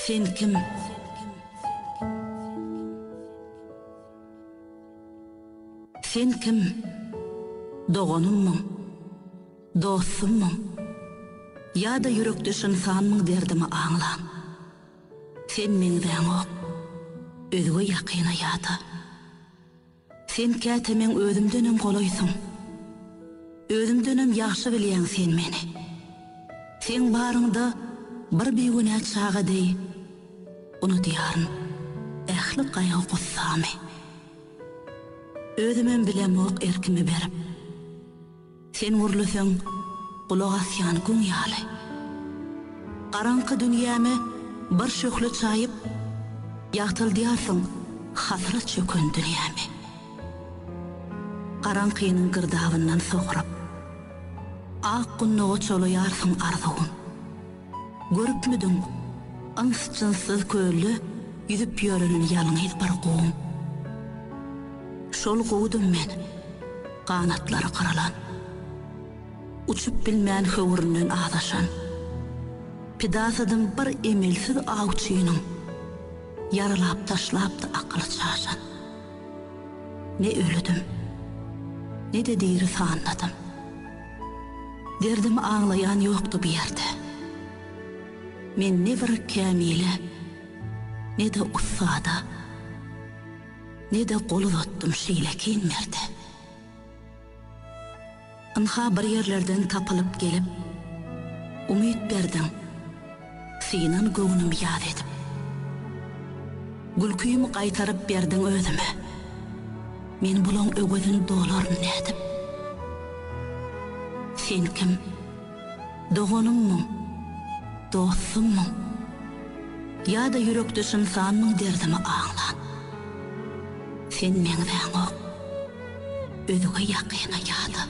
Sen kim? Sen kim? Doğanımın, dostummun, ya da yürekdeşin sanmın derdimi ağlan. Sen menden o, özgü yakina yada. Sen kätemen özümdenim goloysun. Özümdenim yaxşı bilýän sen meni. Sen barında bir beýgünä çağa dey, onu diýaryn, ähli gaýgy gussamy. Özümen bilemok erkimi berip, sen urlusyň kulak asýan gün ýaly. Garaňky dünýämi bir şöhlet çaýyp, ýagtyldyýarsyň hasrat çökön dünýämi. Garaňkynyň girdabyndan soğurup, ak günnogo çoloýarsyň arzuwyn. Görüpmüdün, aňsçynsyz köllü, ýüzüp ýörelen ýalňyz bir gowun. Şol gowdum men, ganatlary karalan, uçup bilmän höwüründen adaşan. Pidasadım bir emelsiz awçynyň, yaralap taşlapdy akyly çaşan. Ne ölüdüm, ne de diri sanladım. Derdimi ağlayan yoktu bir yerde. Men ne bir kamile, ne de ussada, ne de kolu tuttum şilekin merde. Anha bir yerlerden tapılıp gelip, umid berdim, sinan göwnüm yad edip. Gülküyümü qaytarıp berdin özüme, men bulan ögözün dolarım nedip. Sen kim? Doğanımmun, dostummun, ya da yürekdeşin sanmın derdimi ağlan. Sen menden o, özüge yakina yada.